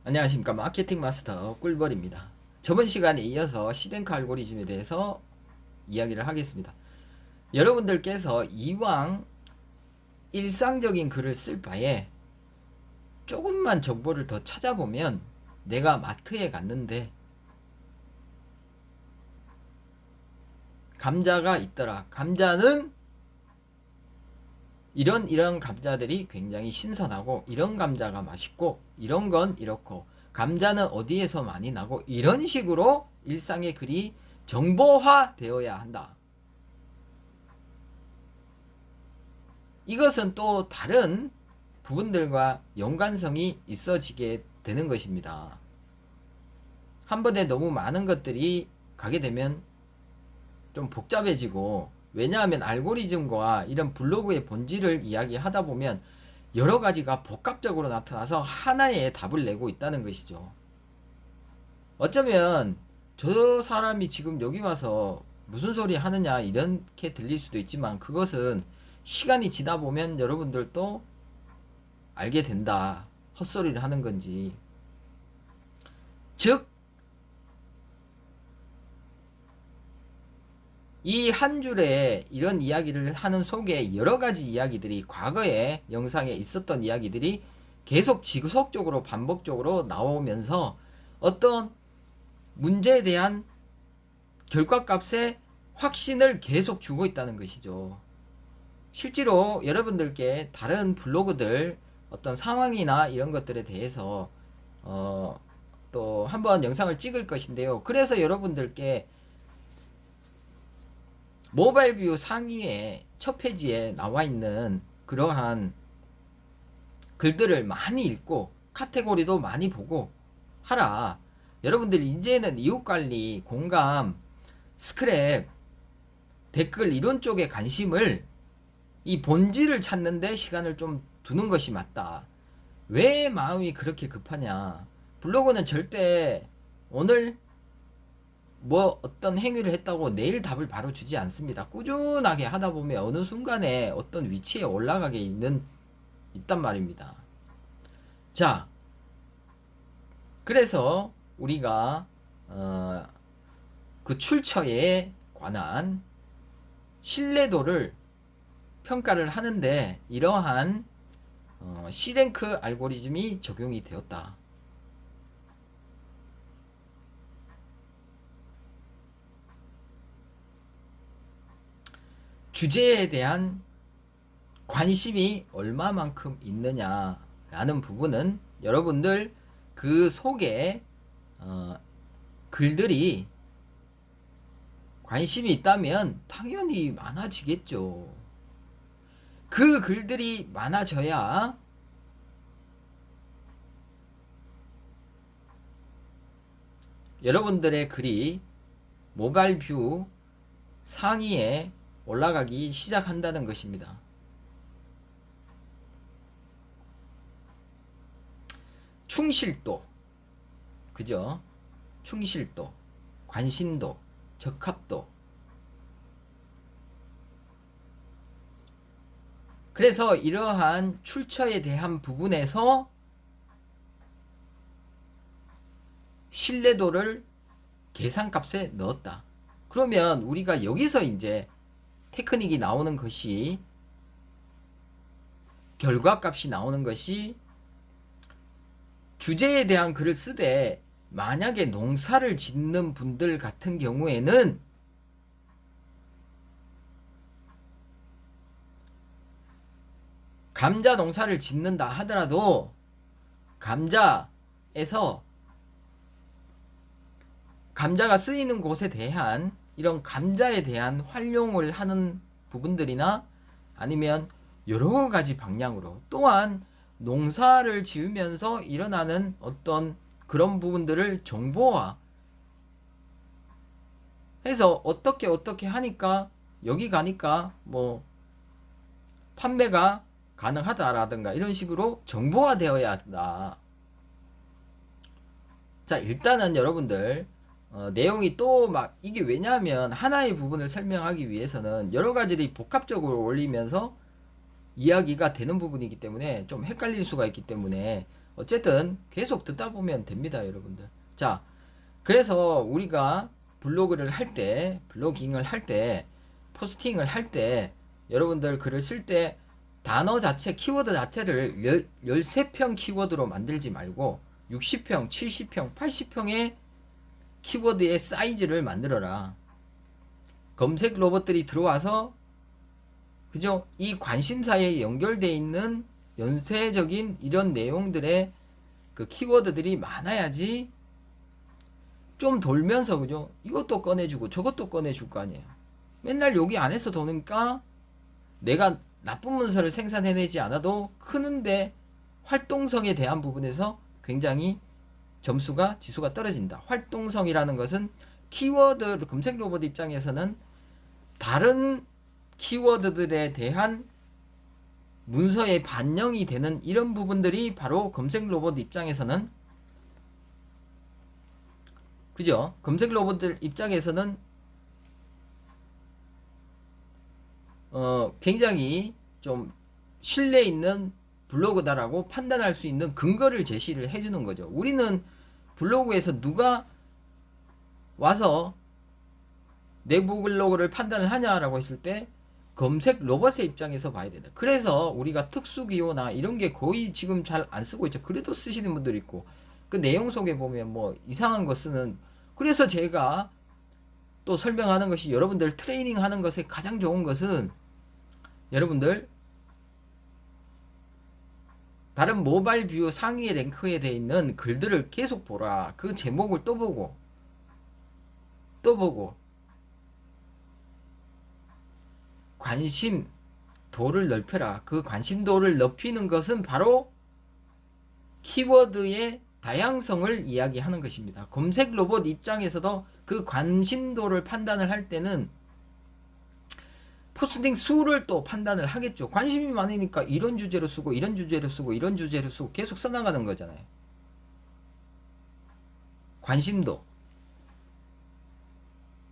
안녕하십니까. 마케팅 마스터 꿀벌입니다. 저번 시간에 이어서 시den크 알고리즘에 대해서 이야기를 하겠습니다. 여러분들께서 이왕 일상적인 글을 쓸 바에 조금만 정보를 더 찾아보면, 내가 마트에 갔는데 감자가 있더라. 감자는 이런 감자들이 굉장히 신선하고, 이런 감자가 맛있고, 이런 건 이렇고, 감자는 어디에서 많이 나고, 이런 식으로 일상의 글이 정보화 되어야 한다. 이것은 또 다른 부분들과 연관성이 있어지게 되는 것입니다. 한 번에 너무 많은 것들이 가게 되면 좀 복잡해지고, 왜냐하면 알고리즘과 이런 블로그의 본질을 이야기하다 보면 여러 가지가 복합적으로 나타나서 하나의 답을 내고 있다는 것이죠. 어쩌면 저 사람이 지금 여기 와서 무슨 소리 하느냐 이렇게 들릴 수도 있지만, 그것은 시간이 지나 보면 여러분들도 알게 된다. 헛소리를 하는 건지. 즉, 이 한 줄에 이런 이야기를 하는 속에 여러 가지 이야기들이, 과거에 영상에 있었던 이야기들이 계속 지속적으로 반복적으로 나오면서 어떤 문제에 대한 결과값에 확신을 계속 주고 있다는 것이죠. 실제로 여러분들께 다른 블로그들 어떤 상황이나 이런 것들에 대해서 또 한번 영상을 찍을 것인데요. 그래서 여러분들께 모바일 뷰 상위에 첫 페이지에 나와 있는 그러한 글들을 많이 읽고 카테고리도 많이 보고 하라. 여러분들 이제는 이웃관리, 공감, 스크랩, 댓글 이런 쪽에 관심을, 이 본질을 찾는데 시간을 좀 두는 것이 맞다. 왜 마음이 그렇게 급하냐. 블로그는 절대 오늘 뭐 어떤 행위를 했다고 내일 답을 바로 주지 않습니다. 꾸준하게 하다 보면 어느 순간에 어떤 위치에 올라가게 있단 말입니다. 자, 그래서 우리가 그 출처에 관한 신뢰도를 평가를 하는데 이러한 C랭크 알고리즘이 적용이 되었다. 주제에 대한 관심이 얼마만큼 있느냐라는 부분은 여러분들 그 속에 글들이 관심이 있다면 당연히 많아지겠죠. 그 글들이 많아져야 여러분들의 글이 모바일 뷰 상위에 올라가기 시작한다는 것입니다. 충실도, 그죠? 충실도, 관심도, 적합도. 그래서 이러한 출처에 대한 부분에서 신뢰도를 계산값에 넣었다. 그러면 우리가 여기서 이제 테크닉이 나오는 것이, 결과값이 나오는 것이, 주제에 대한 글을 쓰되 만약에 농사를 짓는 분들 같은 경우에는 감자 농사를 짓는다 하더라도 감자에서 감자가 쓰이는 곳에 대한 이런 감자에 대한 활용을 하는 부분들이나, 아니면 여러 가지 방향으로, 또한 농사를 지으면서 일어나는 어떤 그런 부분들을 정보화 해서 어떻게 하니까 여기 가니까 뭐 판매가 가능하다라든가 이런 식으로 정보화 되어야 한다. 자, 일단은 여러분들 내용이 또 막 이게, 왜냐하면 하나의 부분을 설명하기 위해서는 여러 가지를 복합적으로 올리면서 이야기가 되는 부분이기 때문에 좀 헷갈릴 수가 있기 때문에, 어쨌든 계속 듣다 보면 됩니다, 여러분들. 자, 그래서 우리가 블로그를 할 때, 블로깅을 할 때, 포스팅을 할 때, 여러분들 글을 쓸 때 단어 자체, 키워드 자체를 13평 키워드로 만들지 말고 60평, 70평, 80평의 키워드의 사이즈를 만들어라. 검색 로봇들이 들어와서, 그죠? 이 관심사에 연결되어 있는 연쇄적인 이런 내용들의 그 키워드들이 많아야지 좀 돌면서, 그죠? 이것도 꺼내주고 저것도 꺼내줄 거 아니에요. 맨날 여기 안에서 도니까 내가 나쁜 문서를 생산해내지 않아도 크는데 활동성에 대한 부분에서 굉장히 점수가, 지수가 떨어진다. 활동성이라는 것은 키워드 검색 로봇 입장에서는 다른 키워드들에 대한 문서에 반영이 되는 이런 부분들이 바로 검색 로봇 입장에서는, 그죠? 검색 로봇들 입장에서는 굉장히 좀 신뢰 있는 블로그다라고 판단할 수 있는 근거를 제시를 해주는 거죠. 우리는 블로그에서 누가 와서 내부 블로그를 판단을 하냐라고 했을 때 검색 로봇의 입장에서 봐야 된다. 그래서 우리가 특수 기호나 이런 게 거의 지금 잘 안 쓰고 있죠. 그래도 쓰시는 분들 있고, 그 내용 속에 보면 뭐 이상한 거 쓰는, 그래서 제가 또 설명하는 것이, 여러분들 트레이닝 하는 것에 가장 좋은 것은 여러분들 다른 모바일 뷰 상위에 랭크에 되어 있는 글들을 계속 보라. 그 제목을 또 보고 또 보고 관심도를 넓혀라. 그 관심도를 높이는 것은 바로 키워드의 다양성을 이야기하는 것입니다. 검색 로봇 입장에서도 그 관심도를 판단을 할 때는 포스팅 수를 또 판단을 하겠죠. 관심이 많으니까 이런 주제로 쓰고 이런 주제로 쓰고 이런 주제로 쓰고 계속 써나가는 거잖아요. 관심도.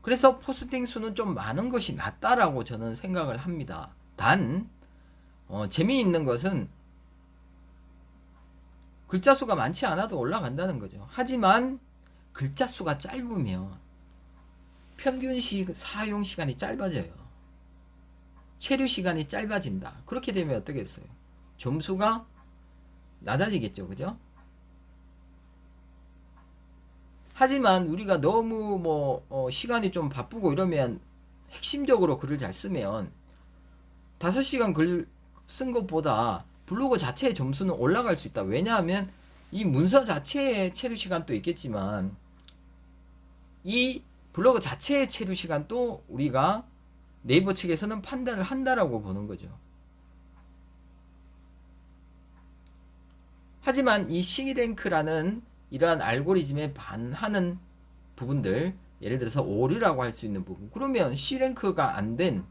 그래서 포스팅 수는 좀 많은 것이 낫다라고 저는 생각을 합니다. 단 재미있는 것은 글자 수가 많지 않아도 올라간다는 거죠. 하지만 글자 수가 짧으면 평균 사용 시간이 짧아져요. 체류 시간이 짧아진다. 그렇게 되면 어떻겠어요? 점수가 낮아지겠죠. 그죠? 하지만 우리가 너무 시간이 좀 바쁘고 이러면 핵심적으로 글을 잘 쓰면 5시간 글 쓴 것보다 블로그 자체의 점수는 올라갈 수 있다. 왜냐하면 이 문서 자체의 체류 시간도 있겠지만 이 블로그 자체의 체류 시간도 우리가 네이버 측에서는 판단을 한다라고 보는 거죠. 하지만 이 C랭크라는 이러한 알고리즘에 반하는 부분들, 예를 들어서 오류라고 할 수 있는 부분, 그러면 C랭크가 안 된,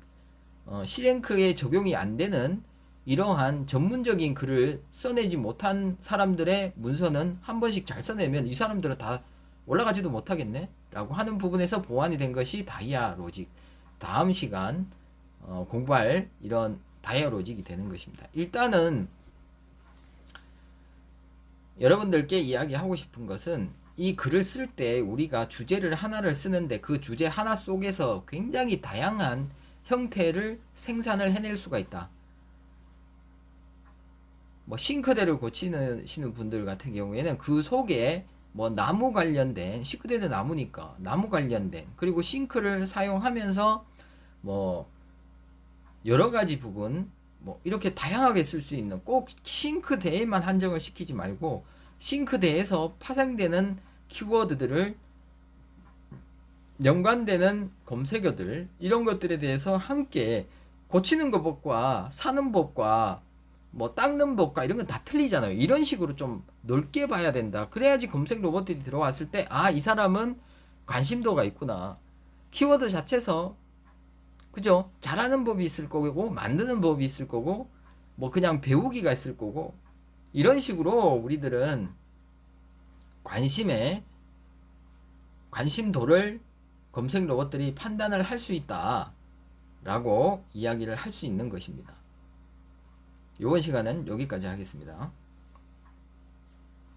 C랭크에 적용이 안 되는 이러한 전문적인 글을 써내지 못한 사람들의 문서는 한 번씩 잘 써내면 이 사람들은 다 올라가지도 못하겠네? 라고 하는 부분에서 보완이 된 것이 다이아 로직. 다음 시간 공부할 이런 다이아 로직이 되는 것입니다. 일단은 여러분들께 이야기하고 싶은 것은, 이 글을 쓸 때 우리가 주제를 하나를 쓰는데 그 주제 하나 속에서 굉장히 다양한 형태를 생산을 해낼 수가 있다. 싱크대를 고치시는 분들 같은 경우에는 그 속에 나무 관련된, 싱크대도 나무니까 나무 관련된, 그리고 싱크를 사용하면서 여러 가지 부분 이렇게 다양하게 쓸 수 있는, 꼭 싱크대에만 한정을 시키지 말고 싱크대에서 파생되는 키워드들을, 연관되는 검색어들, 이런 것들에 대해서 함께 고치는 법과 사는 법과 닦는 법과 이런 건 다 틀리잖아요. 이런 식으로 좀 넓게 봐야 된다. 그래야지 검색 로봇들이 들어왔을 때 이 사람은 관심도가 있구나. 키워드 자체에서, 그죠? 잘하는 법이 있을 거고 만드는 법이 있을 거고 그냥 배우기가 있을 거고, 이런 식으로 우리들은 관심도를 검색 로봇들이 판단을 할 수 있다 라고 이야기를 할 수 있는 것입니다. 이번 시간은 여기까지 하겠습니다.